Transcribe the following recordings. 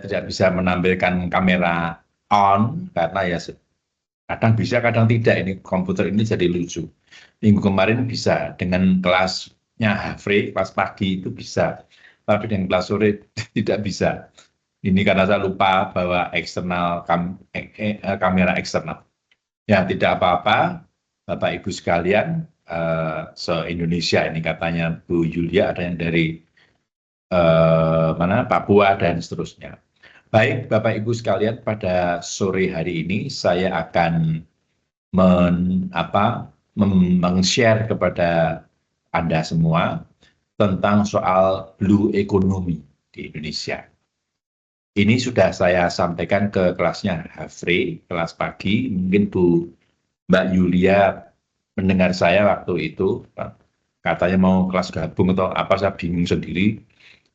tidak bisa menampilkan kamera on karena ya kadang bisa, kadang tidak. Ini komputer ini jadi lucu. Minggu kemarin bisa dengan kelasnya Hafre, kelas pagi itu bisa, tapi dengan kelas sore tidak bisa. Ini karena saya lupa bawa kamera eksternal. Ya, tidak apa-apa, Bapak Ibu sekalian, se-Indonesia ini katanya Bu Yulia, ada yang dari mana Papua dan seterusnya. Baik, Bapak Ibu sekalian, pada sore hari ini saya akan meng-share kepada Anda semua tentang soal blue economy di Indonesia. Ini sudah saya sampaikan ke kelasnya Hafre, kelas pagi. Mungkin Mbak Yulia mendengar saya waktu itu, katanya mau kelas gabung atau apa, saya bingung sendiri.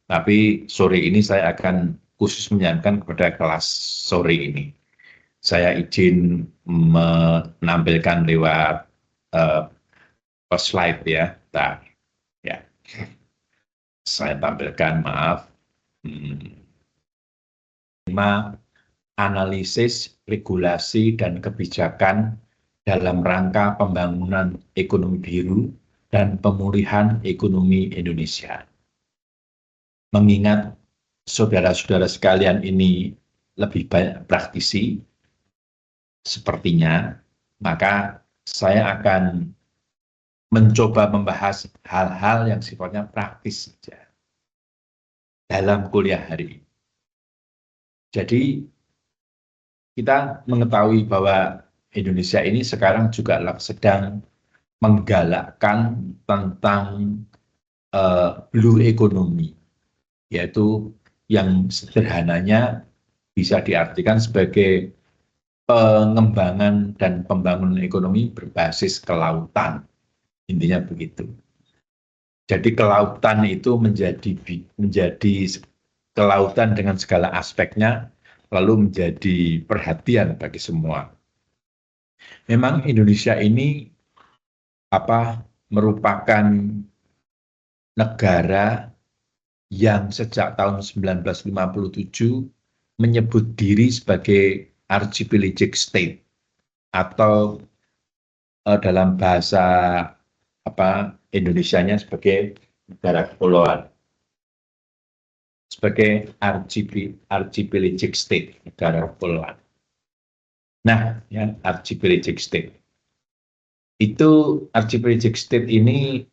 Tapi sore ini saya akan khusus menyampaikan kepada kelas sore ini. Saya izin menampilkan lewat slide ya. Nah, ya. Saya tampilkan, maaf. Analisis, regulasi, dan kebijakan dalam rangka pembangunan ekonomi biru dan pemulihan ekonomi Indonesia. Mengingat saudara-saudara sekalian ini lebih banyak praktisi, sepertinya, maka saya akan mencoba membahas hal-hal yang sifatnya praktis saja dalam kuliah hari ini. Jadi, kita mengetahui bahwa Indonesia ini sekarang juga sedang menggalakkan tentang blue economy, yaitu yang sederhananya bisa diartikan sebagai pengembangan dan pembangunan ekonomi berbasis kelautan. Intinya begitu. Jadi kelautan itu menjadi kelautan dengan segala aspeknya, lalu menjadi perhatian bagi semua. Memang Indonesia ini merupakan negara yang sejak tahun 1957 menyebut diri sebagai archipelagic state atau dalam bahasa Indonesianya sebagai negara kepulauan, sebagai archipelagic state, negara kepulauan. Nah, ya, archipelagic state itu, archipelagic state ini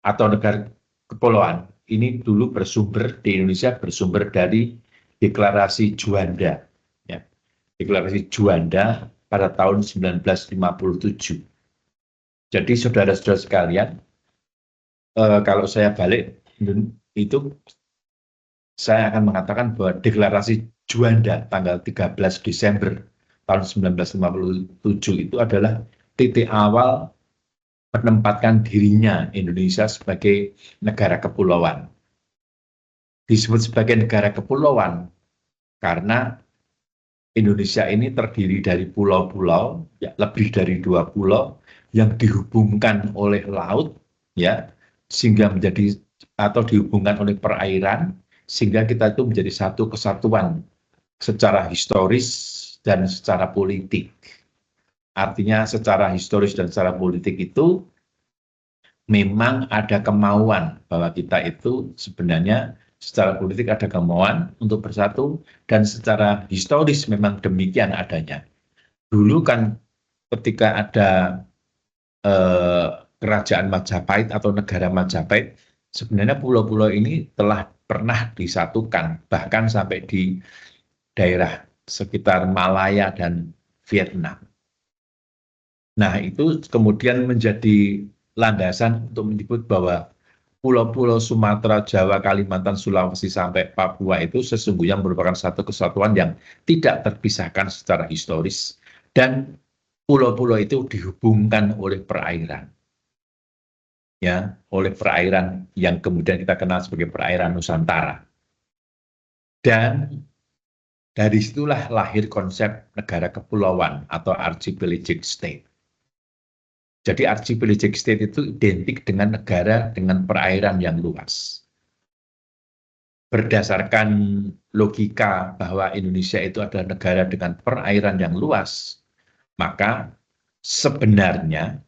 atau negara kepulauan ini dulu bersumber di Indonesia, bersumber dari deklarasi Juanda, ya. Deklarasi Juanda pada tahun 1957. Jadi saudara-saudara sekalian, kalau saya balik itu, saya akan mengatakan bahwa deklarasi Juanda tanggal 13 Desember tahun 1957 itu adalah titik awal menempatkan dirinya Indonesia sebagai negara kepulauan. Disebut sebagai negara kepulauan karena Indonesia ini terdiri dari pulau-pulau, ya, lebih dari 2 pulau yang dihubungkan oleh laut, ya, sehingga menjadi, atau dihubungkan oleh perairan, sehingga kita itu menjadi satu kesatuan secara historis dan secara politik. Artinya secara historis dan secara politik itu memang ada kemauan bahwa kita itu sebenarnya secara politik ada kemauan untuk bersatu, dan secara historis memang demikian adanya. Dulu kan ketika ada kerajaan Majapahit atau negara Majapahit, sebenarnya pulau-pulau ini telah pernah disatukan, bahkan sampai di daerah sekitar Malaya dan Vietnam. Nah, itu kemudian menjadi landasan untuk menyebut bahwa pulau-pulau Sumatera, Jawa, Kalimantan, Sulawesi, sampai Papua itu sesungguhnya merupakan satu kesatuan yang tidak terpisahkan secara historis, dan pulau-pulau itu dihubungkan oleh perairan. Ya, oleh perairan yang kemudian kita kenal sebagai perairan Nusantara. Dan dari situlah lahir konsep negara kepulauan atau archipelagic state. Jadi archipelagic state itu identik dengan negara dengan perairan yang luas. berdasarkan logika bahwa Indonesia itu adalah negara dengan perairan yang luas, maka sebenarnya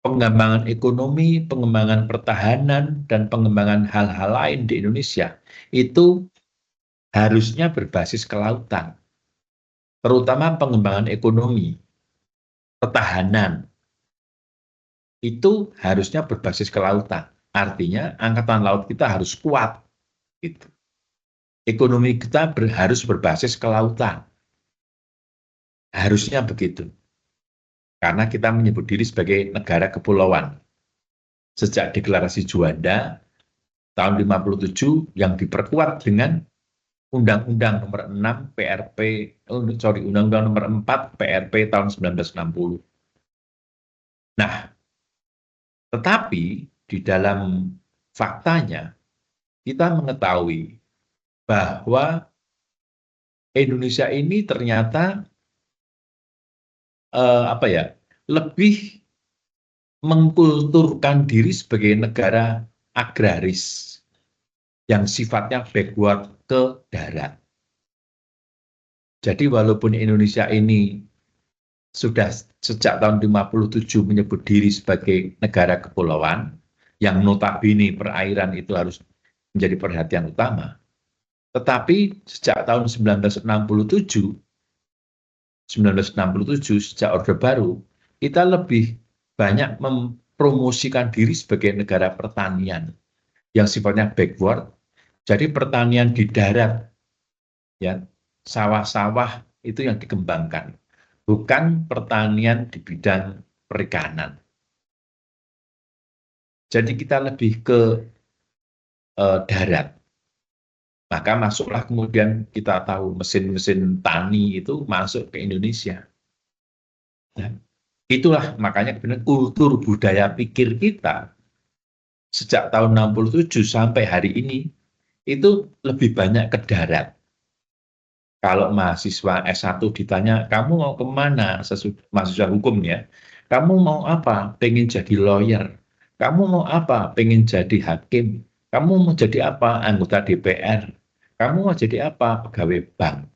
pengembangan ekonomi, pengembangan pertahanan, dan pengembangan hal-hal lain di Indonesia itu harusnya berbasis kelautan, terutama pengembangan ekonomi, pertahanan, itu harusnya berbasis kelautan. Artinya angkatan laut kita harus kuat. Gitu. Ekonomi kita harus berbasis kelautan. Harusnya begitu. Karena kita menyebut diri sebagai negara kepulauan. Sejak deklarasi Juanda tahun 57 yang diperkuat dengan Undang-Undang nomor 6 PRP, Undang-Undang nomor 4 PRP tahun 1960. Nah, tetapi di dalam faktanya kita mengetahui bahwa Indonesia ini ternyata lebih mengkulturkan diri sebagai negara agraris yang sifatnya backward ke darat. Jadi walaupun Indonesia ini sudah sejak tahun 57 menyebut diri sebagai negara kepulauan, yang notabene perairan itu harus menjadi perhatian utama. Tetapi sejak tahun 1967 sejak Orde Baru, kita lebih banyak mempromosikan diri sebagai negara pertanian yang sifatnya backward. Jadi pertanian di darat, ya, sawah-sawah itu yang dikembangkan, bukan pertanian di bidang perikanan. Jadi kita lebih ke darat. Maka masuklah kemudian kita tahu mesin-mesin tani itu masuk ke Indonesia. Nah, itulah makanya kemudian kultur budaya pikir kita sejak tahun 67 sampai hari ini itu lebih banyak ke darat. Kalau mahasiswa S1 ditanya, kamu mau kemana? Mahasiswa hukum ya, kamu mau apa? Pengen jadi lawyer. Kamu mau apa? Pengen jadi hakim. Kamu mau jadi apa? Anggota DPR. Kamu mau jadi apa? Pegawai bank.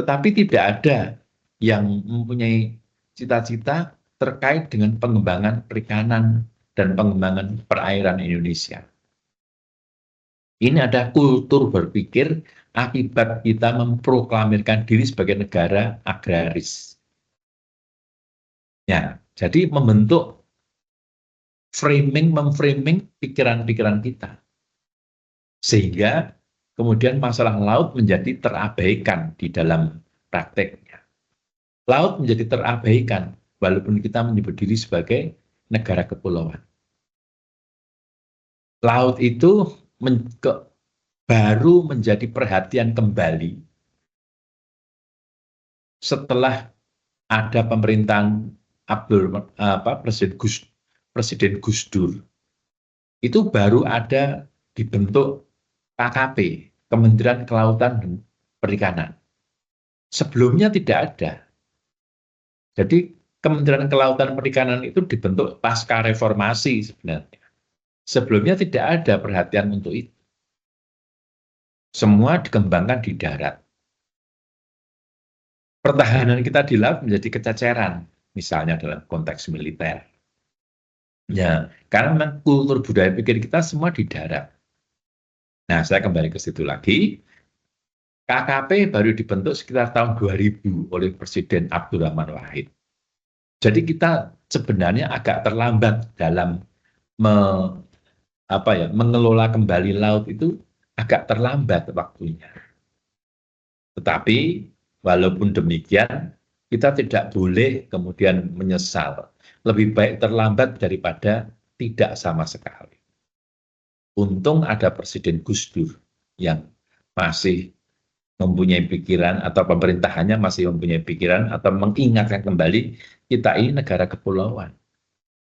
Tetapi tidak ada yang mempunyai cita-cita terkait dengan pengembangan perikanan dan pengembangan perairan Indonesia. Ini ada kultur berpikir akibat kita memproklamirkan diri sebagai negara agraris. Ya, jadi membentuk memframing pikiran-pikiran kita. Sehingga kemudian masalah laut menjadi terabaikan di dalam prakteknya. Laut menjadi terabaikan walaupun kita menyebut diri sebagai negara kepulauan. Laut itu baru menjadi perhatian kembali setelah ada pemerintahan Presiden Gus Dur. Itu baru ada dibentuk KKP, Kementerian Kelautan dan Perikanan. Sebelumnya tidak ada. Jadi Kementerian Kelautan dan Perikanan itu dibentuk pasca reformasi sebenarnya. Sebelumnya tidak ada perhatian untuk itu. Semua dikembangkan di darat. Pertahanan kita di laut menjadi kececeran, misalnya dalam konteks militer. Ya, karena memang kultur budaya pikir kita semua di darat. Nah, saya kembali ke situ lagi. KKP baru dibentuk sekitar tahun 2000 oleh Presiden Abdurrahman Wahid. Jadi kita sebenarnya agak terlambat dalam mengelola kembali laut itu agak terlambat waktunya. Tetapi walaupun demikian, kita tidak boleh kemudian menyesal. Lebih baik terlambat daripada tidak sama sekali. Untung ada Presiden Gus Dur yang masih mempunyai pikiran atau pemerintahannya masih mempunyai pikiran atau mengingatkan kembali kita ini negara kepulauan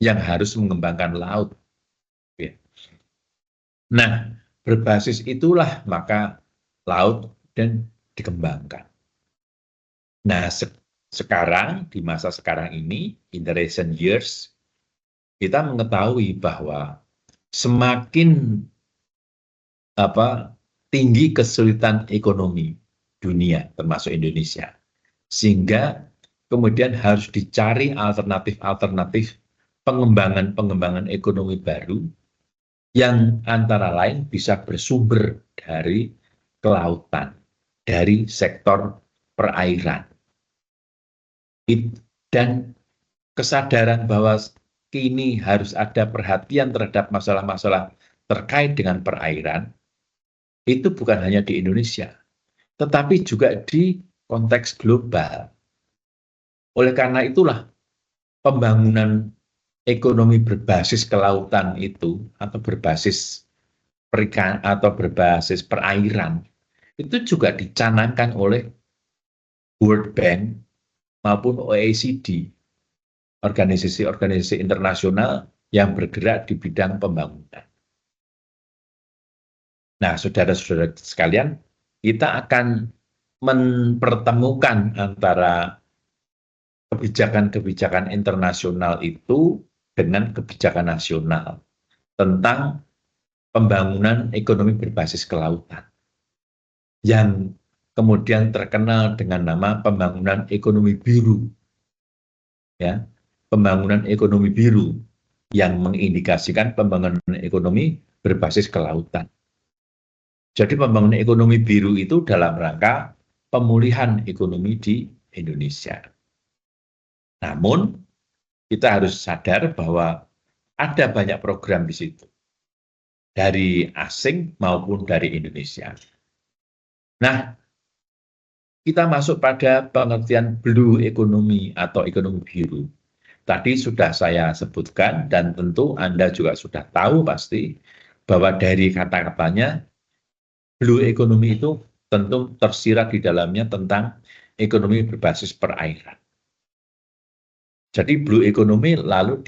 yang harus mengembangkan laut. Nah, berbasis itulah maka laut dan dikembangkan. Nah, sekarang di masa sekarang ini, in the recent years, kita mengetahui bahwa semakin tinggi kesulitan ekonomi dunia termasuk Indonesia, sehingga kemudian harus dicari alternatif pengembangan ekonomi baru yang antara lain bisa bersumber dari kelautan, dari sektor perairan. Dan kesadaran bahwa kini harus ada perhatian terhadap masalah-masalah terkait dengan perairan, itu bukan hanya di Indonesia, tetapi juga di konteks global. Oleh karena itulah pembangunan ekonomi berbasis kelautan itu atau berbasis perikan atau berbasis perairan itu juga dicanangkan oleh World Bank maupun OECD, organisasi-organisasi internasional yang bergerak di bidang pembangunan. Nah, saudara-saudara sekalian, kita akan mempertemukan antara kebijakan-kebijakan internasional itu dengan kebijakan nasional tentang pembangunan ekonomi berbasis kelautan yang kemudian terkenal dengan nama pembangunan ekonomi biru. Ya, pembangunan ekonomi biru yang mengindikasikan pembangunan ekonomi berbasis kelautan. Jadi pembangunan ekonomi biru itu dalam rangka pemulihan ekonomi di Indonesia. Namun, kita harus sadar bahwa ada banyak program di situ, dari asing maupun dari Indonesia. Nah, kita masuk pada pengertian blue economy atau ekonomi biru. Tadi sudah saya sebutkan dan tentu Anda juga sudah tahu pasti bahwa dari kata-katanya blue economy itu tentu tersirat di dalamnya tentang ekonomi berbasis perairan. Jadi blue economy lalu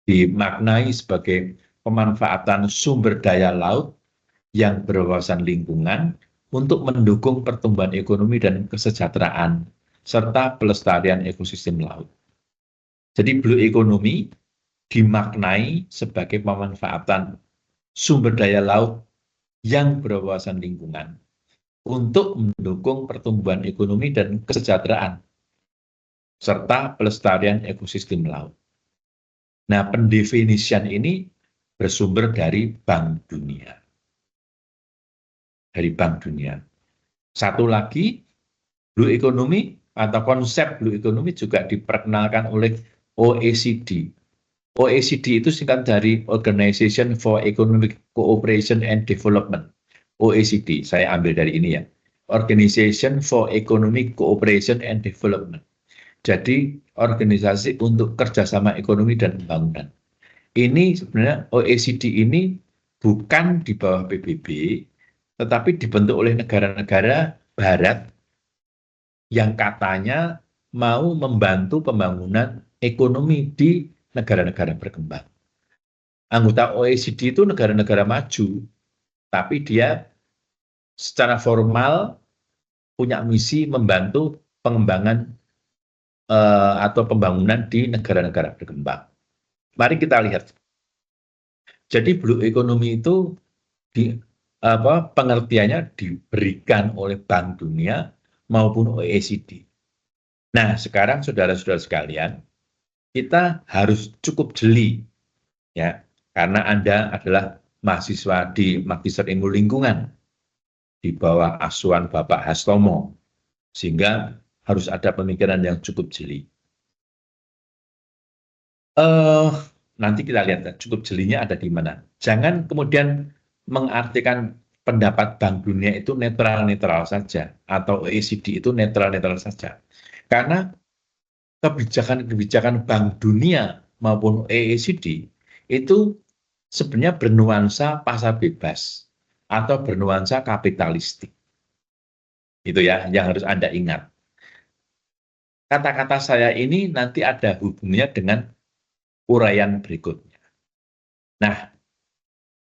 dimaknai sebagai pemanfaatan sumber daya laut yang berwawasan lingkungan untuk mendukung pertumbuhan ekonomi dan kesejahteraan serta pelestarian ekosistem laut. Jadi blue economy dimaknai sebagai pemanfaatan sumber daya laut yang berwawasan lingkungan untuk mendukung pertumbuhan ekonomi dan kesejahteraan serta pelestarian ekosistem laut. Nah, pendefinisian ini bersumber dari Bank Dunia. Dari Bank Dunia. Satu lagi, blue economy atau konsep blue economy juga diperkenalkan oleh OECD. OECD itu singkat dari Organization for Economic Cooperation and Development. OECD, saya ambil dari ini ya. Organization for Economic Cooperation and Development. Jadi organisasi untuk kerjasama ekonomi dan pembangunan. Ini sebenarnya OECD ini bukan di bawah PBB, tetapi dibentuk oleh negara-negara barat yang katanya mau membantu pembangunan ekonomi di negara-negara berkembang. Anggota OECD itu negara-negara maju, tapi dia secara formal punya misi membantu pengembangan atau pembangunan di negara-negara berkembang. Mari kita lihat. Jadi blue economy itu pengertiannya diberikan oleh Bank Dunia maupun OECD. Nah, sekarang saudara-saudara sekalian, kita harus cukup jeli ya, karena Anda adalah mahasiswa di Magister Ilmu Lingkungan di bawah asuhan Bapak Hastomo, sehingga harus ada pemikiran yang cukup jeli. Nanti kita lihat cukup jelinya ada di mana. Jangan kemudian mengartikan pendapat Bank Dunia itu netral-netral saja atau OECD itu netral-netral saja. Karena kebijakan-kebijakan Bank Dunia maupun OECD itu sebenarnya bernuansa pasar bebas atau bernuansa kapitalistik. Itu ya yang harus Anda ingat. Kata-kata saya ini nanti ada hubungannya dengan uraian berikutnya. Nah,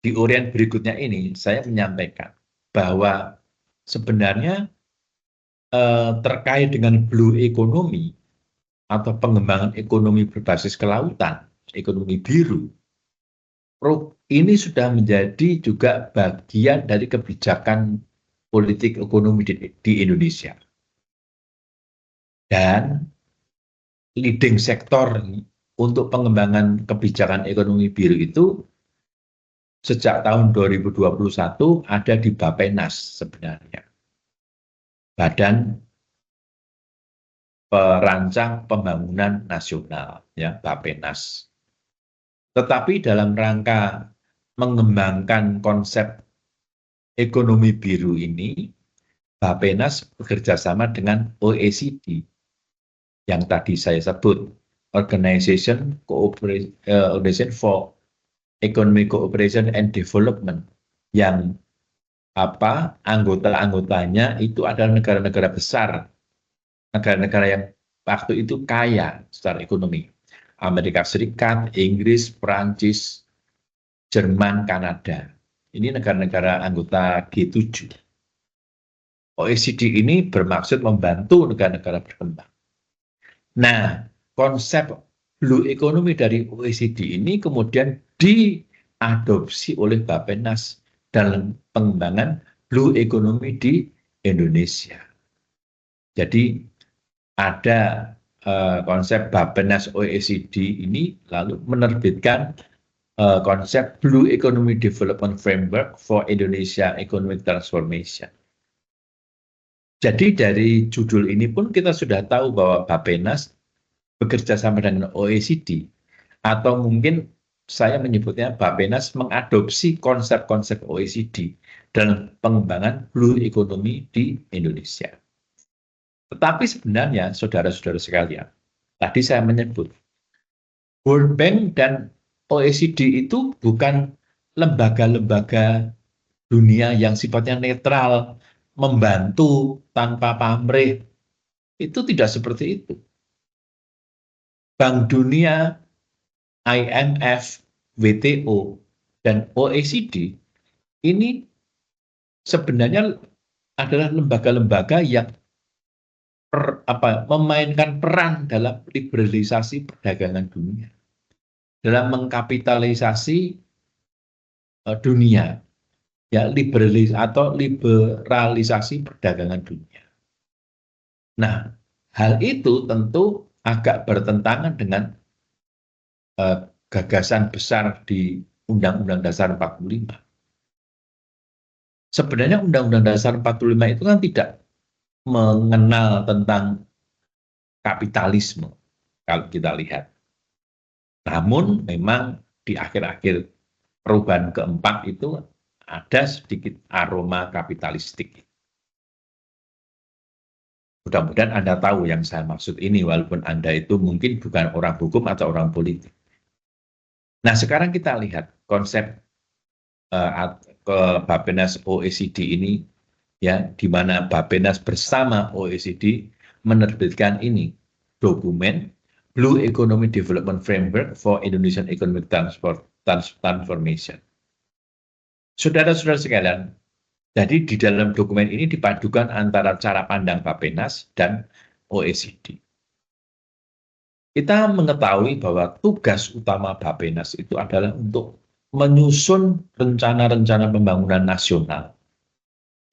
di uraian berikutnya ini saya menyampaikan bahwa sebenarnya terkait dengan blue economy atau pengembangan ekonomi berbasis kelautan, ekonomi biru, ini sudah menjadi juga bagian dari kebijakan politik ekonomi di Indonesia. Dan leading sektor untuk pengembangan kebijakan ekonomi biru itu sejak tahun 2021 ada di Bappenas sebenarnya. Badan Perancang Pembangunan Nasional, ya, Bappenas. Tetapi dalam rangka mengembangkan konsep ekonomi biru ini, Bappenas bekerja sama dengan OECD yang tadi saya sebut, Organization for Economic Cooperation and Development, yang anggota-anggotanya itu adalah negara-negara besar, negara-negara yang waktu itu kaya secara ekonomi. Amerika Serikat, Inggris, Perancis, Jerman, Kanada. Ini negara-negara anggota G7. OECD ini bermaksud membantu negara-negara berkembang. Nah, konsep blue economy dari OECD ini kemudian diadopsi oleh Bappenas dalam pengembangan blue economy di Indonesia. Jadi ada konsep Bappenas OECD ini lalu menerbitkan konsep Blue Economy Development Framework for Indonesia Economic Transformation. Jadi dari judul ini pun kita sudah tahu bahwa Bappenas bekerja sama dengan OECD, atau mungkin saya menyebutnya Bappenas mengadopsi konsep-konsep OECD dalam pengembangan Blue Economy di Indonesia. Tetapi sebenarnya, saudara-saudara sekalian, tadi saya menyebut, World Bank dan OECD itu bukan lembaga-lembaga dunia yang sifatnya netral, membantu tanpa pamrih. Itu tidak seperti itu. Bank Dunia, IMF, WTO, dan OECD ini sebenarnya adalah lembaga-lembaga yang memainkan peran dalam liberalisasi perdagangan dunia, dalam mengkapitalisasi dunia, ya, liberalisasi perdagangan dunia. Nah, hal itu tentu agak bertentangan dengan gagasan besar di Undang-Undang Dasar 45. Sebenarnya Undang-Undang Dasar 45 itu kan tidak mengenal tentang kapitalisme, kalau kita lihat. Namun memang di akhir-akhir perubahan keempat itu ada sedikit aroma kapitalistik. Mudah-mudahan Anda tahu yang saya maksud ini, walaupun Anda itu mungkin bukan orang hukum atau orang politik. Nah, sekarang kita lihat konsep ke Bappenas OECD ini, ya, di mana Bappenas bersama OECD menerbitkan ini, dokumen Blue Economy Development Framework for Indonesian Economic Transformation. Saudara-saudara sekalian, jadi di dalam dokumen ini dipadukan antara cara pandang Bappenas dan OECD. Kita mengetahui bahwa tugas utama Bappenas itu adalah untuk menyusun rencana-rencana pembangunan nasional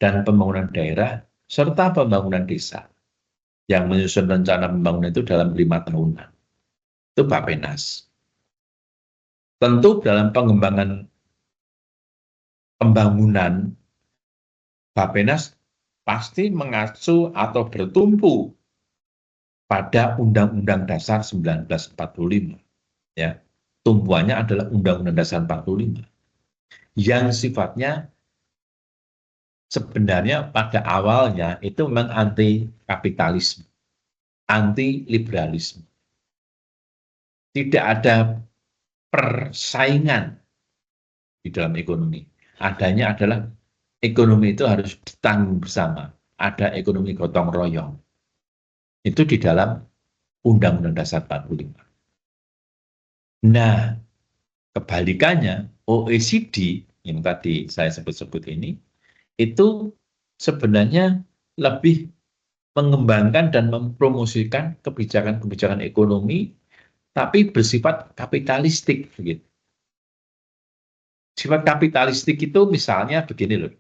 dan pembangunan daerah serta pembangunan desa. Yang menyusun rencana pembangunan itu dalam 5 tahunan. Itu Bappenas. Tentu dalam pengembangan pembangunan, Bappenas pasti mengacu atau bertumpu pada Undang-Undang Dasar 1945. Ya, tumpuannya adalah Undang-Undang Dasar 45 yang sifatnya sebenarnya pada awalnya itu memang anti kapitalisme, anti liberalisme. Tidak ada persaingan di dalam ekonomi. Adanya adalah ekonomi itu harus ditanggung bersama. Ada ekonomi gotong royong. Itu di dalam Undang-Undang Dasar 45. Nah, kebalikannya, OECD yang tadi saya sebut-sebut ini, itu sebenarnya lebih mengembangkan dan mempromosikan kebijakan-kebijakan ekonomi, tapi bersifat kapitalistik. Begitu. Sifat kapitalistik itu misalnya begini loh.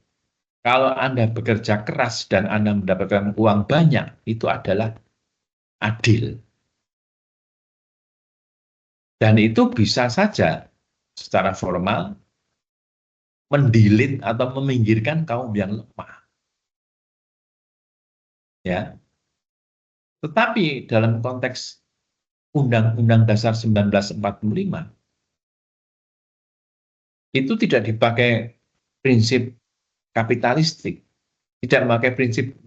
Kalau Anda bekerja keras dan Anda mendapatkan uang banyak, itu adalah adil. Dan itu bisa saja secara formal mendilit atau meminggirkan kaum yang lemah. Ya. Tetapi dalam konteks Undang-Undang Dasar 1945 itu tidak dipakai prinsip kapitalistik, tidak memakai prinsip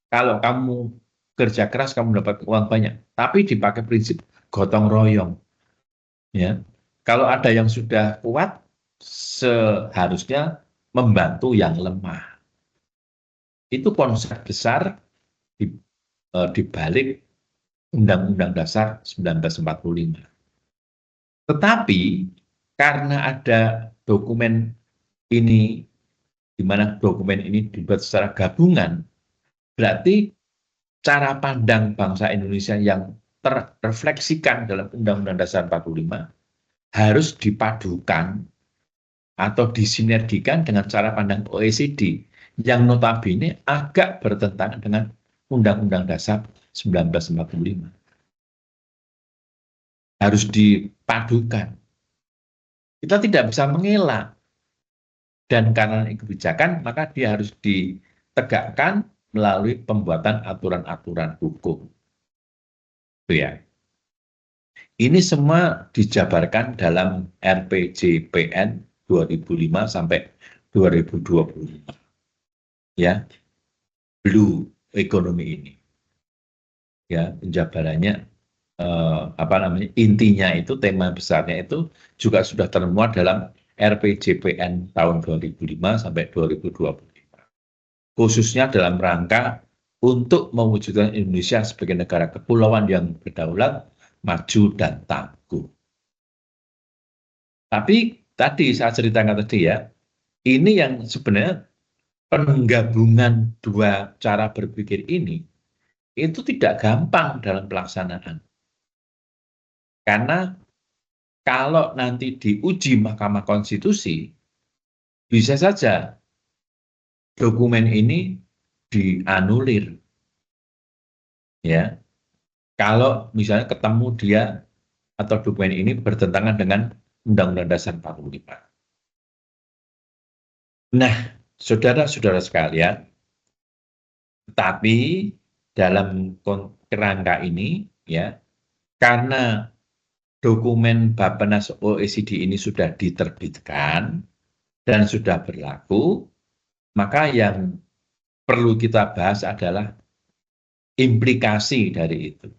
kalau kamu kerja keras kamu dapat uang banyak, tapi dipakai prinsip gotong royong. Ya, kalau ada yang sudah kuat, seharusnya membantu yang lemah. Itu konsep besar di balik Undang-Undang Dasar 1945. Tetapi karena ada dokumen ini, di mana dokumen ini dibuat secara gabungan, berarti cara pandang bangsa Indonesia yang terrefleksikan dalam Undang-Undang Dasar 45 harus dipadukan atau disinergikan dengan cara pandang OECD yang notabene agak bertentangan dengan Undang-Undang Dasar 1945. Harus dipadukan. Kita tidak bisa mengelak. Dan karena ini kebijakan, maka dia harus ditegakkan melalui pembuatan aturan-aturan hukum. Itu ya. Ini semua dijabarkan dalam RPJPN 2005 sampai 2025. Ya, blue economy ini. Ya, penjabarannya apa namanya? Intinya itu tema besarnya itu juga sudah termuat dalam RPJPN tahun 2005 sampai 2025. Khususnya dalam rangka untuk mewujudkan Indonesia sebagai negara kepulauan yang berdaulat, maju dan tangguh. Tapi tadi saya ceritakan tadi ya, ini yang sebenarnya penggabungan dua cara berpikir ini itu tidak gampang dalam pelaksanaan. Karena kalau nanti diuji Mahkamah Konstitusi, bisa saja dokumen ini dianulir. Ya, kalau misalnya ketemu dia atau dokumen ini bertentangan dengan Undang-Undang Dasar 45. Nah, saudara-saudara sekalian, tapi dalam kerangka ini, ya, karena dokumen Bappenas OECD ini sudah diterbitkan dan sudah berlaku, maka yang perlu kita bahas adalah implikasi dari itu.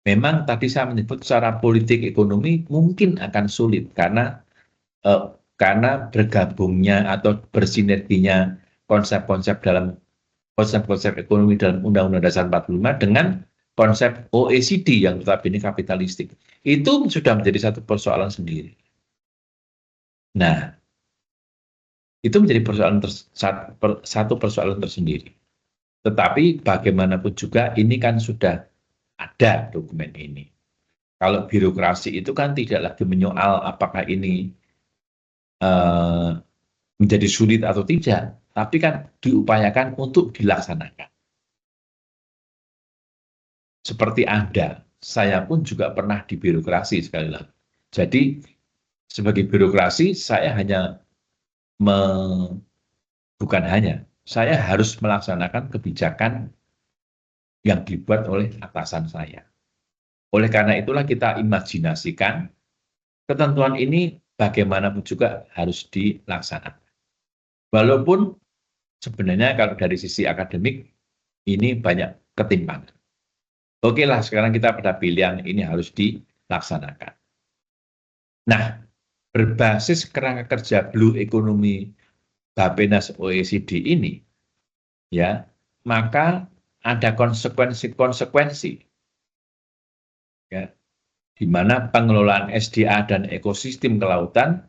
Memang tadi saya menyebut secara politik ekonomi mungkin akan sulit karena bergabungnya atau bersinerginya konsep-konsep ekonomi dalam Undang-Undang Dasar 45 dengan konsep OECD yang notabene kapitalistik. Itu sudah menjadi satu persoalan sendiri. Nah, itu menjadi satu persoalan tersendiri. Tetapi bagaimanapun juga ini kan sudah ada dokumen ini. Kalau birokrasi itu kan tidak lagi menyoal apakah ini menjadi sulit atau tidak, tapi kan diupayakan untuk dilaksanakan. Seperti Anda, saya pun juga pernah di birokrasi sekali lagi. Jadi sebagai birokrasi saya hanya bukan hanya, saya harus melaksanakan kebijakan yang dibuat oleh atasan saya. Oleh karena itulah kita imajinasikan ketentuan ini bagaimanapun juga harus dilaksanakan. Walaupun sebenarnya kalau dari sisi akademik ini banyak ketimpangan. Oke lah, sekarang kita pada pilihan ini harus dilaksanakan. Nah, berbasis kerangka kerja Blue Economy Bappenas OECD ini, ya, maka ada konsekuensi-konsekuensi, ya, di mana pengelolaan SDA dan ekosistem kelautan,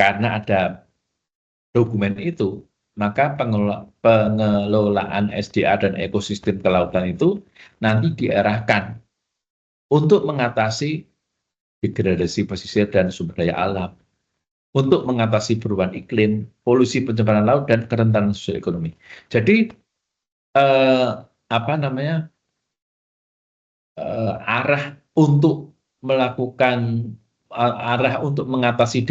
karena ada dokumen itu, maka pengelolaan SDA dan ekosistem kelautan itu nanti diarahkan untuk mengatasi degradasi pesisir dan sumber daya alam. untuk mengatasi perubahan iklim, polusi pencemaran laut, dan kerentanan sosial ekonomi. Jadi apa namanya arah untuk melakukan arah untuk mengatasi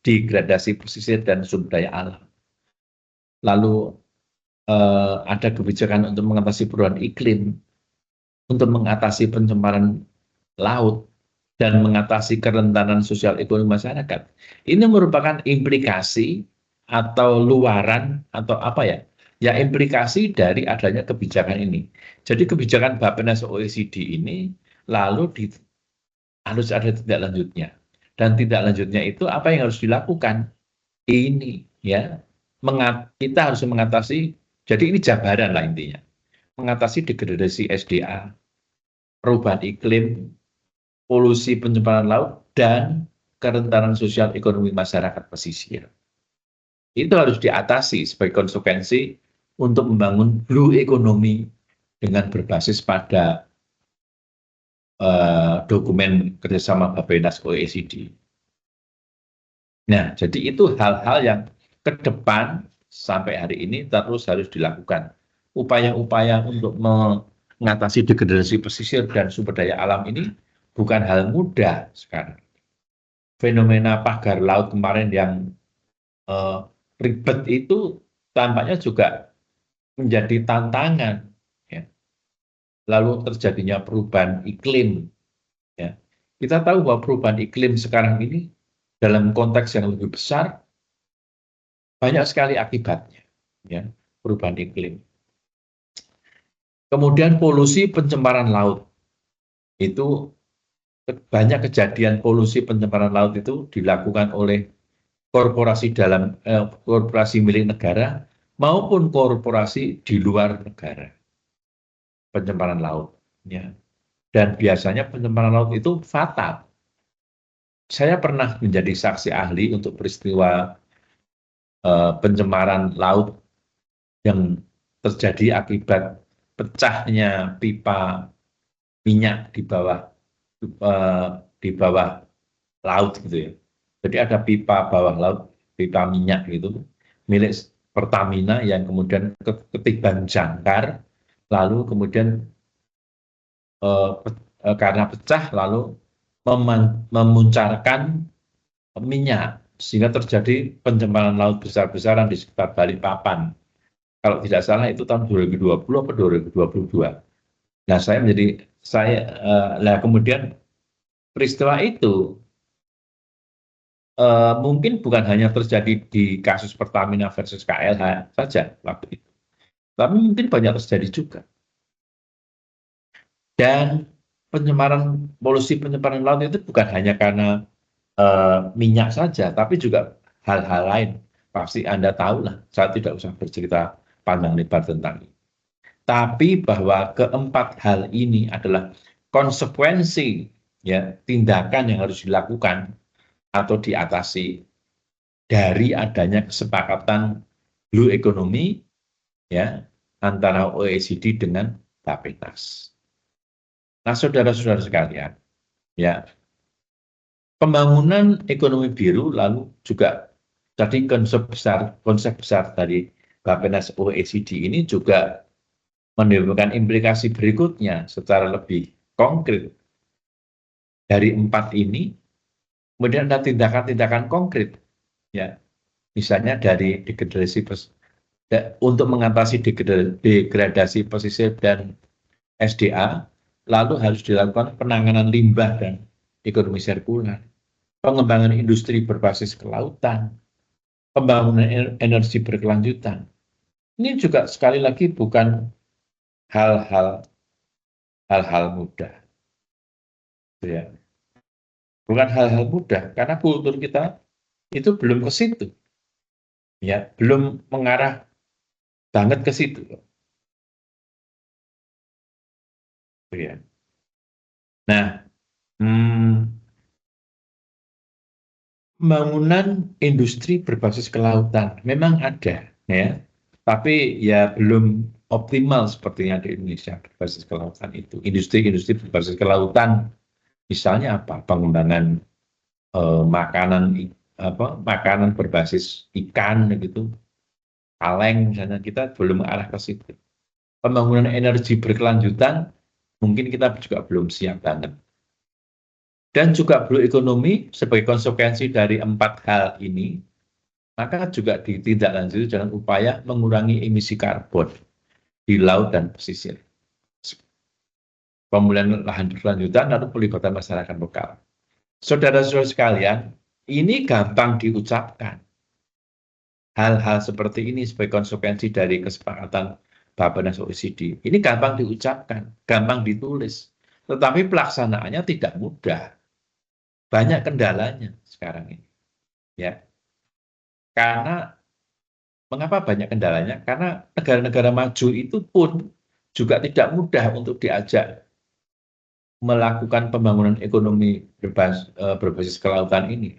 degradasi pesisir dan sumber daya alam. Lalu ada kebijakan untuk mengatasi perubahan iklim, untuk mengatasi pencemaran laut, dan mengatasi kerentanan sosial ekonomi masyarakat. Ini merupakan implikasi atau luaran atau apa ya? Ya implikasi dari adanya kebijakan ini. Jadi kebijakan Bappenas OECD ini lalu harus ada tindak lanjutnya. Dan tindak lanjutnya itu apa yang harus dilakukan? Ini ya. Kita harus mengatasi, jadi ini jabaran lah intinya. Mengatasi degradasi SDA, perubahan iklim, polusi pencemaran laut, dan kerentanan sosial ekonomi masyarakat pesisir. Itu harus diatasi sebagai konsekuensi untuk membangun blue economy dengan berbasis pada dokumen kerjasama Bappenas OECD. Nah, jadi itu hal-hal yang ke depan sampai hari ini terus harus dilakukan. Upaya-upaya untuk mengatasi degradasi pesisir dan sumber daya alam ini bukan hal mudah sekarang. Fenomena pagar laut kemarin yang ribet itu tampaknya juga menjadi tantangan. Ya. Lalu terjadinya perubahan iklim. Ya. Kita tahu bahwa perubahan iklim sekarang ini dalam konteks yang lebih besar banyak sekali akibatnya. Ya, perubahan iklim. Kemudian polusi pencemaran laut. Itu banyak kejadian polusi pencemaran laut itu dilakukan oleh korporasi milik negara maupun korporasi di luar negara. Pencemaran laut. Ya. Dan biasanya pencemaran laut itu fatal. Saya pernah menjadi saksi ahli untuk peristiwa pencemaran laut yang terjadi akibat pecahnya pipa minyak di bawah laut gitu ya. Jadi ada pipa bawah laut, pipa minyak gitu milik Pertamina yang kemudian ketiban jangkar, lalu kemudian karena pecah lalu memuncarkan minyak sehingga terjadi pencemaran laut besar-besaran di sekitar Balikpapan. Kalau tidak salah itu tahun 2020 atau 2022. Nah, kemudian peristiwa itu mungkin bukan hanya terjadi di kasus Pertamina versus KLH saja waktu itu, tapi mungkin banyak terjadi juga. Dan polusi pencemaran laut itu bukan hanya karena minyak saja, tapi juga hal-hal lain. Pasti Anda tahu lah, saya tidak usah bercerita panjang lebar tentang ini. Tapi bahwa keempat hal ini adalah konsekuensi ya tindakan yang harus dilakukan atau diatasi dari adanya kesepakatan blue economy ya antara OECD dengan Bappenas. Nah, saudara-saudara sekalian, ya pembangunan ekonomi biru lalu juga tadi konsep besar dari Bappenas OECD ini juga menimbulkan implikasi berikutnya secara lebih konkret. Dari empat ini, kemudian ada tindakan-tindakan konkret, ya, misalnya dari untuk mengatasi degradasi pesisir dan SDA, lalu harus dilakukan penanganan limbah dan ekonomi sirkular, pengembangan industri berbasis kelautan, pembangunan energi berkelanjutan. Ini juga sekali lagi bukan hal-hal mudah, ya. Bukan hal-hal mudah karena kultur kita itu belum ke situ, ya, belum mengarah banget ke situ, ya. Nah, pembangunan industri berbasis kelautan memang ada, ya, tapi ya belum optimal sepertinya di Indonesia berbasis kelautan itu. Industri berbasis kelautan, misalnya apa? Pengembangan makanan makanan berbasis ikan gitu, kaleng misalnya, kita belum mengarah ke situ. Pembangunan energi berkelanjutan mungkin kita juga belum siap banget. Dan juga blue economy sebagai konsekuensi dari 4 hal ini, maka juga ditindaklanjuti dengan upaya mengurangi emisi karbon di laut dan pesisir. Pemulihan lahan berkelanjutan lalu pelibatan masyarakat lokal. Saudara-saudara sekalian, ini gampang diucapkan. Hal-hal seperti ini sebagai konsekuensi dari kesepakatan Bappenas OECD. Ini gampang diucapkan, gampang ditulis. Tetapi pelaksanaannya tidak mudah. Banyak kendalanya sekarang ini. Ya. Karena mengapa banyak kendalanya? Karena negara-negara maju itu pun juga tidak mudah untuk diajak melakukan pembangunan ekonomi berbasis kelautan ini.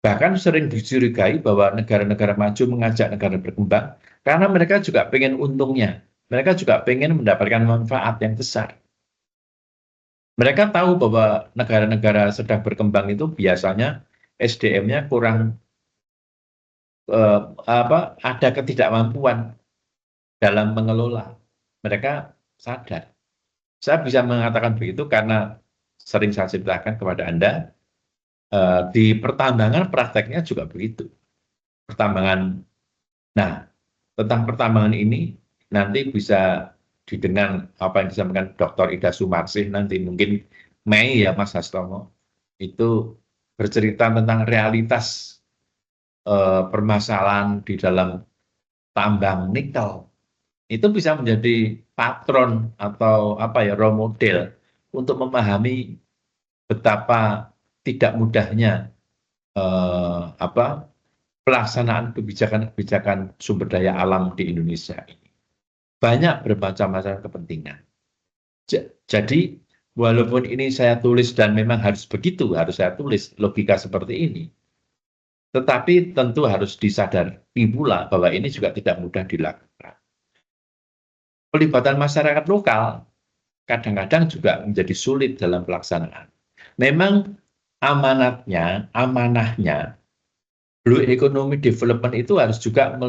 Bahkan sering dicurigai bahwa negara-negara maju mengajak negara berkembang karena mereka juga pengen untungnya. Mereka juga pengen mendapatkan manfaat yang besar. Mereka tahu bahwa negara-negara sedang berkembang itu biasanya SDM-nya kurang ada ketidakmampuan dalam mengelola. Mereka sadar. Saya bisa mengatakan begitu karena sering saya ceritakan kepada Anda, di pertambangan prakteknya juga begitu. Pertambangan, nah tentang pertambangan ini nanti bisa didengar apa yang disampaikan Dr. Ida Sumarsih nanti mungkin Mei ya Mas Hastomo, itu bercerita tentang realitas permasalahan di dalam tambang nikel. Itu bisa menjadi patron atau role model untuk memahami betapa tidak mudahnya pelaksanaan kebijakan-kebijakan sumber daya alam di Indonesia ini. Banyak bermacam-macam kepentingan. Jadi walaupun ini saya tulis dan memang harus begitu, harus saya tulis logika seperti ini, tetapi tentu harus disadari pula bahwa ini juga tidak mudah dilakukan. Pelibatan masyarakat lokal kadang-kadang juga menjadi sulit dalam pelaksanaan. Memang amanahnya Blue Economy Development itu harus juga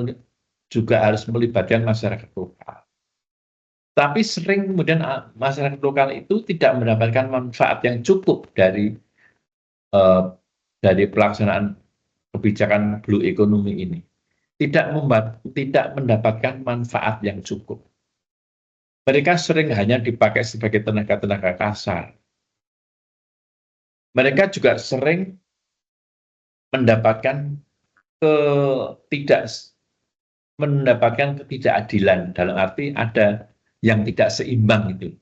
harus melibatkan masyarakat lokal. Tapi sering kemudian masyarakat lokal itu tidak mendapatkan manfaat yang cukup dari pelaksanaan kebijakan Blue Economy ini. Tidak mendapatkan manfaat yang cukup. Mereka sering hanya dipakai sebagai tenaga-tenaga kasar. Mereka juga sering mendapatkan ketidakadilan, dalam arti ada yang tidak seimbang itu.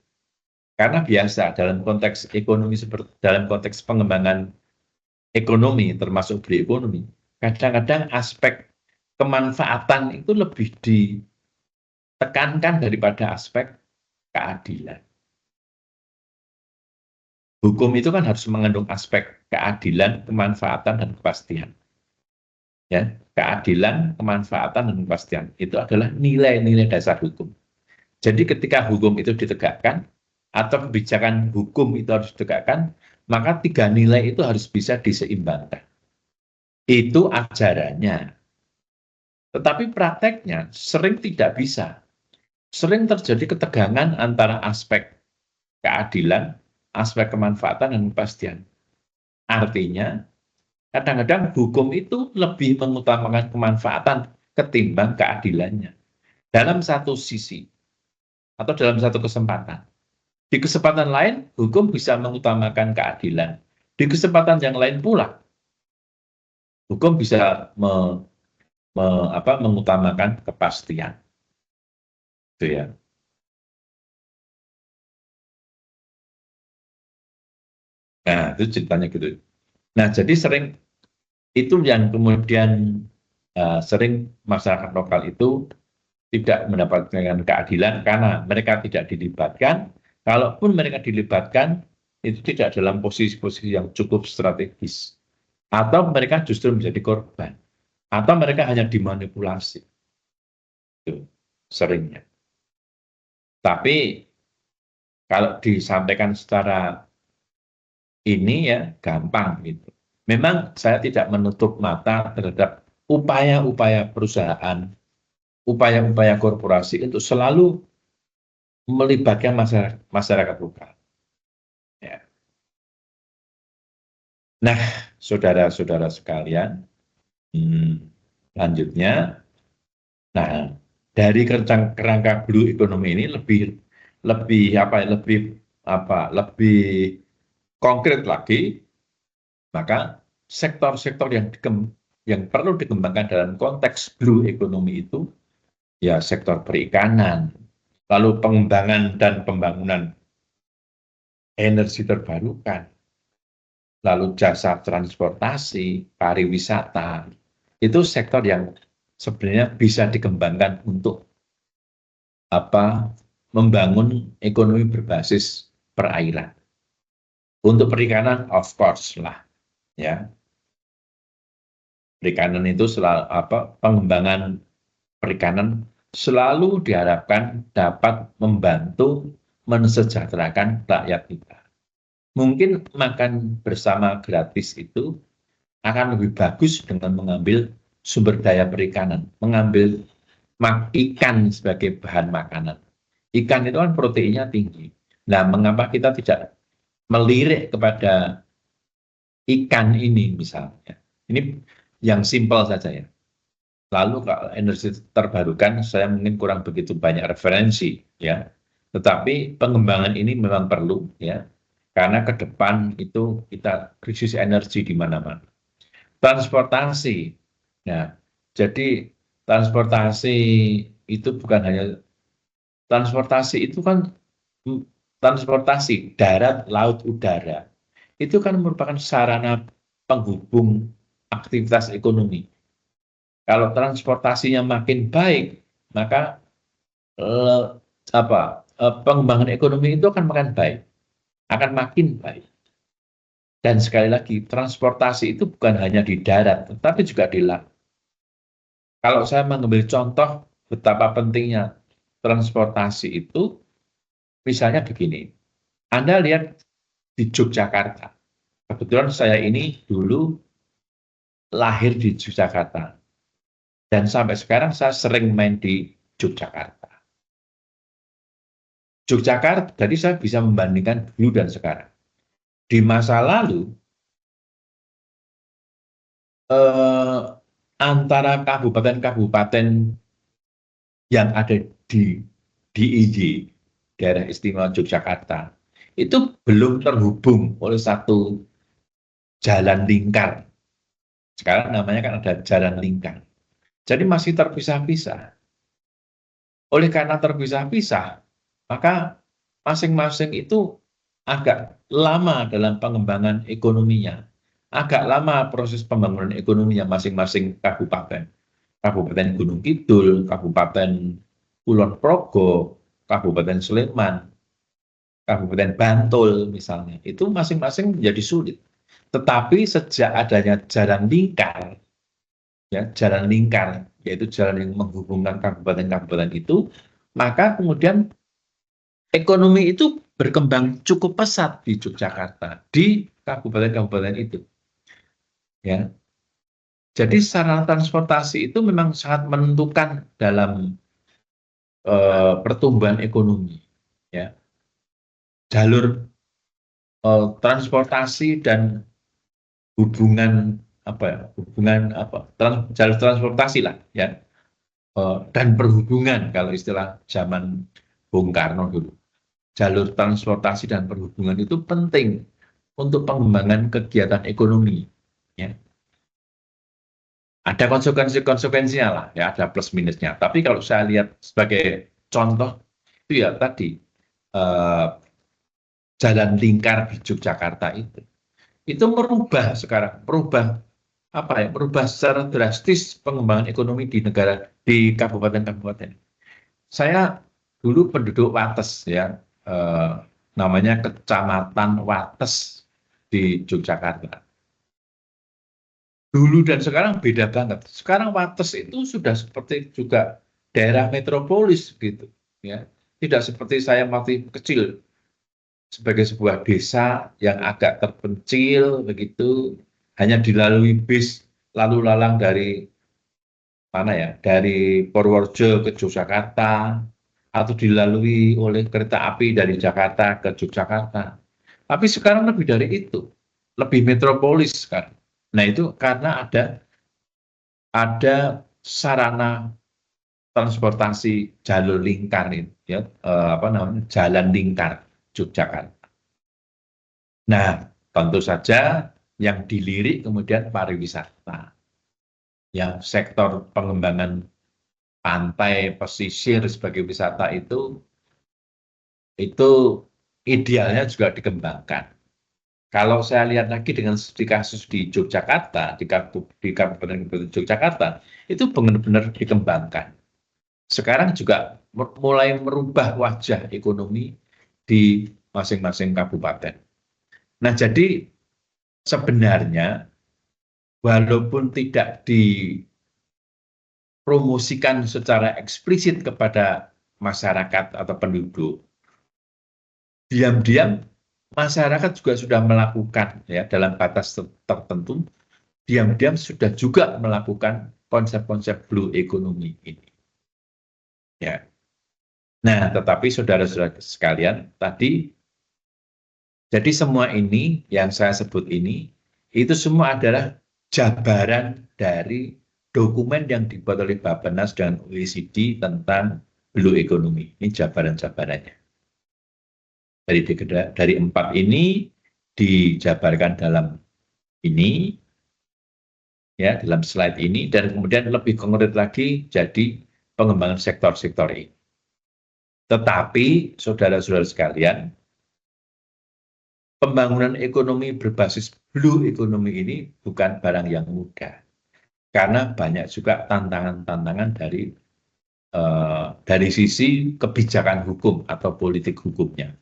Karena biasa dalam konteks ekonomi dalam konteks pengembangan ekonomi termasuk blue economy, kadang-kadang aspek kemanfaatan itu lebih ditekankan daripada aspek keadilan. Hukum itu kan harus mengandung aspek keadilan, kemanfaatan, dan kepastian. Ya, keadilan, kemanfaatan, dan kepastian itu adalah nilai-nilai dasar hukum. Jadi ketika hukum itu ditegakkan atau kebijakan hukum itu harus ditegakkan, maka 3 nilai itu harus bisa diseimbangkan. Itu ajarannya. Tetapi prakteknya sering tidak bisa. Sering terjadi ketegangan antara aspek keadilan, aspek kemanfaatan, dan kepastian. Artinya, kadang-kadang hukum itu lebih mengutamakan kemanfaatan ketimbang keadilannya. Dalam satu sisi, atau dalam satu kesempatan. Di kesempatan lain, hukum bisa mengutamakan keadilan. Di kesempatan yang lain pula, hukum bisa mengutamakan kepastian. Itu ya. Nah, itu ceritanya gitu. Nah, jadi sering itu yang kemudian sering masyarakat lokal itu tidak mendapatkan keadilan karena mereka tidak dilibatkan. Kalaupun mereka dilibatkan, itu tidak dalam posisi-posisi yang cukup strategis. Atau mereka justru menjadi korban. Atau mereka hanya dimanipulasi. Itu seringnya. Tapi kalau disampaikan secara ini ya gampang gitu. memang saya tidak menutup mata terhadap upaya-upaya perusahaan, upaya-upaya korporasi untuk selalu melibatkan masyarakat lokal. Ya. Nah, saudara-saudara sekalian, lanjutnya, nah dari kerangka blue economy ini lebih konkret lagi, maka sektor-sektor yang perlu dikembangkan dalam konteks blue economy itu ya sektor perikanan, lalu pengembangan dan pembangunan energi terbarukan, lalu jasa transportasi, pariwisata, itu sektor yang sebenarnya bisa dikembangkan untuk membangun ekonomi berbasis perairan. Untuk perikanan, of course lah, ya. Perikanan itu selalu pengembangan perikanan selalu diharapkan dapat membantu mensejahterakan rakyat kita. Mungkin makan bersama gratis itu akan lebih bagus dengan mengambil sumber daya perikanan, mengambil ikan sebagai bahan makanan. Ikan itu kan proteinnya tinggi. Nah, mengapa kita tidak melirik kepada ikan ini misalnya? Ini yang simpel saja ya. Lalu kalau energi terbarukan, saya mungkin kurang begitu banyak referensi ya. Tetapi pengembangan ini memang perlu ya, karena ke depan itu kita krisis energi di mana-mana. Transportasi, nah jadi transportasi itu bukan hanya transportasi itu kan transportasi darat, laut, udara itu kan merupakan sarana penghubung aktivitas ekonomi. Kalau transportasinya makin baik, maka pengembangan ekonomi itu akan makin baik, akan makin baik. Dan sekali lagi, transportasi itu bukan hanya di darat, tetapi juga di laut. Kalau saya mengambil contoh betapa pentingnya transportasi itu, misalnya begini, Anda lihat di Yogyakarta. Kebetulan saya ini dulu lahir di Yogyakarta. Dan sampai sekarang saya sering main di Yogyakarta. Yogyakarta, jadi saya bisa membandingkan dulu dan sekarang. Di masa lalu, antara kabupaten-kabupaten yang ada di DIY, Daerah Istimewa Yogyakarta, itu belum terhubung oleh satu jalan lingkar. Sekarang namanya kan ada jalan lingkar. Jadi masih terpisah-pisah. Oleh karena terpisah-pisah, maka masing-masing itu agak lama dalam pengembangan ekonominya. Agak lama proses pembangunan ekonominya masing-masing kabupaten. Kabupaten Gunung Kidul, Kabupaten Kulon Progo, Kabupaten Sleman, Kabupaten Bantul misalnya. Itu masing-masing menjadi sulit. Tetapi sejak adanya jalan lingkar, ya jalan lingkar, yaitu jalan yang menghubungkan kabupaten-kabupaten itu, maka kemudian ekonomi itu berkembang cukup pesat di Yogyakarta, di kabupaten-kabupaten itu. Ya, jadi sarana transportasi itu memang sangat menentukan dalam pertumbuhan ekonomi. Ya, jalur transportasi dan hubungan jalur transportasi lah, ya, dan perhubungan kalau istilah zaman Bung Karno dulu. Jalur transportasi dan perhubungan itu penting untuk pengembangan kegiatan ekonomi. Ya. Ada konsekuensinya lah, ya ada plus minusnya. Tapi kalau saya lihat sebagai contoh itu ya tadi jalan lingkar di Yogyakarta itu merubah sekarang, merubah secara drastis pengembangan ekonomi di kabupaten-kabupaten. Saya dulu penduduk Wates ya, namanya Kecamatan Wates di Yogyakarta. Dulu dan sekarang beda banget. Sekarang Wates itu sudah seperti juga daerah metropolis gitu, ya. Tidak seperti saya masih kecil sebagai sebuah desa yang agak terpencil begitu. hanya dilalui bis lalu lalang dari mana ya, dari Purworejo ke Yogyakarta, atau dilalui oleh kereta api dari Jakarta ke Yogyakarta. Tapi sekarang lebih dari itu, lebih metropolis sekarang. Nah itu karena ada sarana transportasi jalur lingkar ini, ya, apa namanya, jalan lingkar Yogyakarta. Nah, tentu saja yang dilirik kemudian pariwisata, yang sektor pengembangan pantai, pesisir sebagai wisata itu idealnya juga dikembangkan. Kalau saya lihat lagi dengan studi kasus di Yogyakarta, di Kabupaten Yogyakarta, itu benar-benar dikembangkan. Sekarang juga mulai merubah wajah ekonomi di masing-masing kabupaten. Nah, jadi sebenarnya walaupun tidak dipromosikan secara eksplisit kepada masyarakat atau penduduk, diam-diam masyarakat juga sudah melakukan, ya, dalam batas tertentu, diam-diam sudah juga melakukan konsep-konsep blue economy ini. Ya. Nah, tetapi saudara-saudara sekalian, tadi, jadi semua ini yang saya sebut ini, itu semua adalah jabaran dari dokumen yang dibuat oleh Bappenas dan OECD tentang blue economy. Ini jabaran-jabarannya. Dari 4 ini dijabarkan dalam ini, ya, dalam slide ini, dan kemudian lebih konkret lagi jadi pengembangan sektor-sektor ini. Tetapi, saudara-saudara sekalian, pembangunan ekonomi berbasis blue economy ini bukan barang yang mudah. Karena banyak juga tantangan-tantangan dari sisi kebijakan hukum atau politik hukumnya.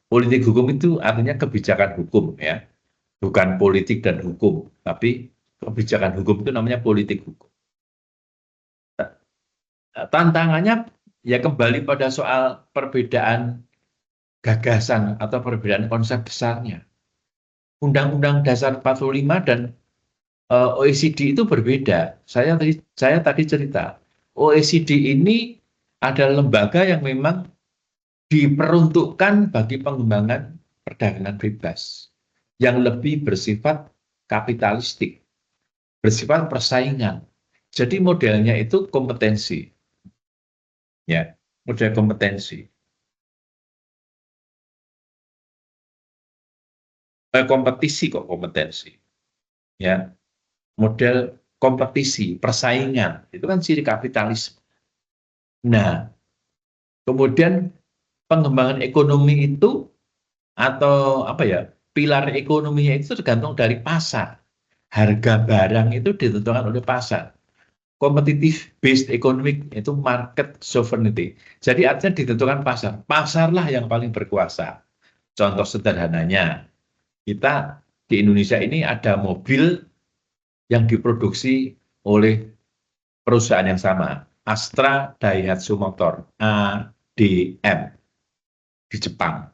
Politik hukum itu artinya kebijakan hukum, ya, bukan politik dan hukum, tapi kebijakan hukum itu namanya politik hukum. Tantangannya ya kembali pada soal perbedaan gagasan atau perbedaan konsep besarnya. Undang-Undang Dasar 45 dan OECD itu berbeda. Saya tadi cerita, OECD ini adalah lembaga yang memang diperuntukkan bagi pengembangan perdagangan bebas yang lebih bersifat kapitalistik, bersifat persaingan. Jadi modelnya itu kompetensi, ya, model kompetensi. Kompetisi kok kompetensi, ya, model kompetisi, persaingan, itu kan ciri kapitalisme. Nah, kemudian pengembangan ekonomi itu atau apa ya, pilar ekonominya itu tergantung dari pasar. Harga barang itu ditentukan oleh pasar. Competitive based economic itu market sovereignty. Jadi artinya ditentukan pasar. Pasarlah yang paling berkuasa. Contoh sederhananya, kita di Indonesia ini ada mobil yang diproduksi oleh perusahaan yang sama, Astra Daihatsu Motor, ADM, di Jepang.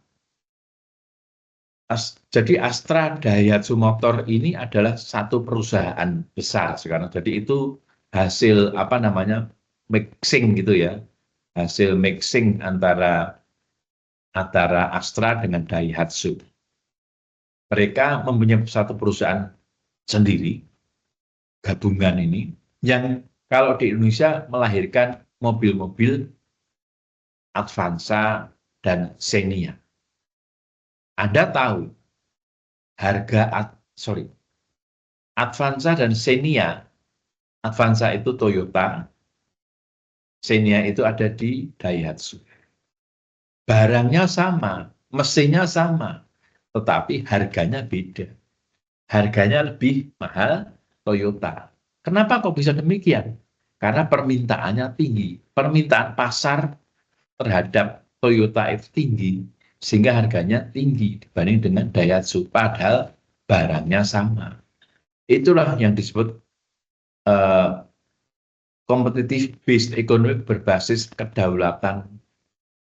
Jadi Astra Daihatsu Motor ini adalah satu perusahaan besar sekarang. Jadi itu hasil apa namanya, mixing gitu ya, hasil mixing antara Astra dengan Daihatsu. Mereka mempunyai satu perusahaan sendiri, gabungan ini, yang kalau di Indonesia melahirkan mobil-mobil Avanza dan Xenia. Anda tahu harga, Avanza dan Xenia, Avanza itu Toyota, Xenia itu ada di Daihatsu. Barangnya sama, mesinnya sama, tetapi harganya beda. Harganya lebih mahal Toyota. Kenapa kok bisa demikian? Karena permintaannya tinggi. Permintaan pasar terhadap Toyota itu tinggi, sehingga harganya tinggi dibanding dengan Daihatsu, padahal barangnya sama. Itulah yang disebut competitive based economy berbasis kedaulatan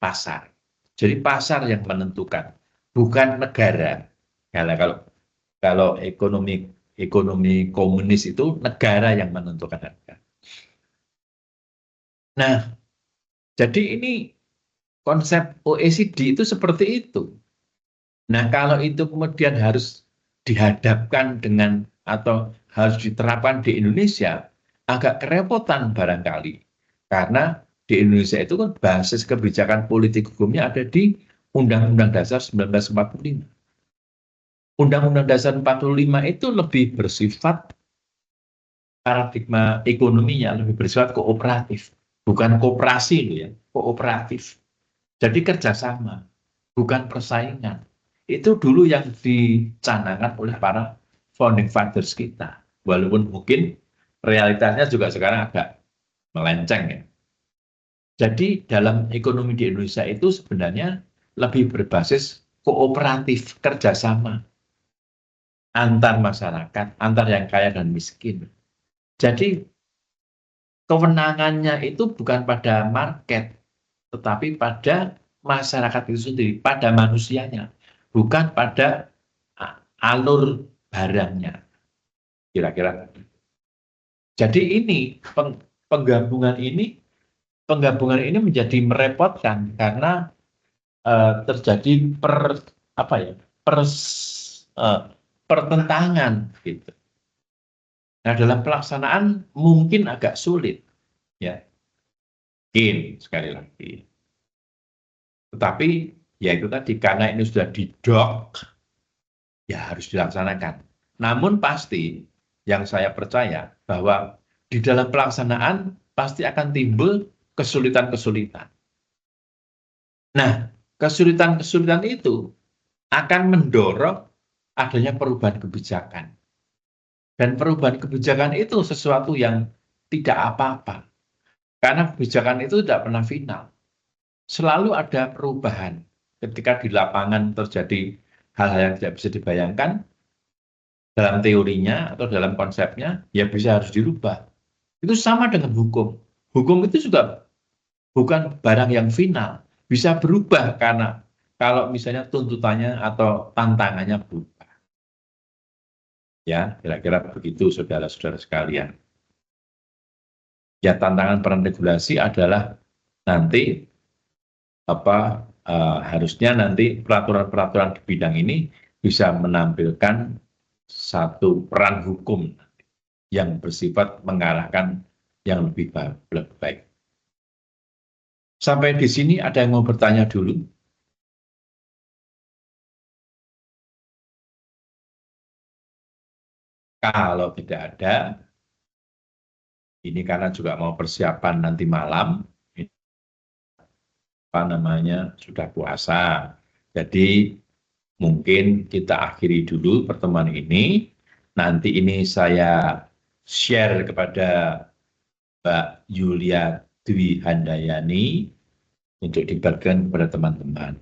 pasar. Jadi pasar yang menentukan, bukan negara. Karena kalau ekonomi ekonomi komunis itu negara yang menentukan harga. Nah, jadi ini konsep OECD itu seperti itu. Nah, kalau itu kemudian harus dihadapkan dengan atau harus diterapkan di Indonesia, agak kerepotan barangkali. Karena di Indonesia itu kan basis kebijakan politik hukumnya ada di Undang-Undang Dasar 1945. Undang-Undang Dasar 45 itu lebih bersifat paradigma ekonominya, lebih bersifat kooperatif. Bukan koperasi loh ya, kooperatif. Jadi kerjasama, bukan persaingan. Itu dulu yang dicanangkan oleh para founding fathers kita. Walaupun mungkin realitasnya juga sekarang agak melenceng ya. Jadi dalam ekonomi di Indonesia itu sebenarnya lebih berbasis kooperatif, kerjasama antar masyarakat, antar yang kaya dan miskin. Jadi kewenangannya itu bukan pada market, tetapi pada masyarakat itu sendiri, pada manusianya, bukan pada alur barangnya. Kira-kira. Jadi ini penggabungan ini menjadi merepotkan karena terjadi pertentangan gitu. Nah, dalam pelaksanaan mungkin agak sulit ya. Mungkin sekali lagi. Tetapi ya itu tadi karena ini sudah didok ya harus dilaksanakan. Namun pasti yang saya percaya bahwa di dalam pelaksanaan pasti akan timbul kesulitan-kesulitan. Nah, kesulitan-kesulitan itu akan mendorong adanya perubahan kebijakan. Dan perubahan kebijakan itu sesuatu yang tidak apa-apa. Karena kebijakan itu tidak pernah final. Selalu ada perubahan. Ketika di lapangan terjadi hal-hal yang tidak bisa dibayangkan, dalam teorinya atau dalam konsepnya, ya bisa harus dirubah. Itu sama dengan hukum. Hukum itu juga bukan barang yang final. Bisa berubah karena kalau misalnya tuntutannya atau tantangannya berubah. Ya, kira-kira begitu saudara-saudara sekalian. Ya, tantangan peran regulasi adalah nanti harusnya nanti peraturan-peraturan di bidang ini bisa menampilkan satu peran hukum yang bersifat mengarahkan yang lebih baik. Sampai di sini ada yang mau bertanya dulu? Kalau tidak ada, ini karena juga mau persiapan nanti malam, sudah puasa. Jadi mungkin kita akhiri dulu pertemuan ini. Nanti ini saya share kepada Mbak Yulia Dwi Handayani untuk dibagikan kepada teman-teman.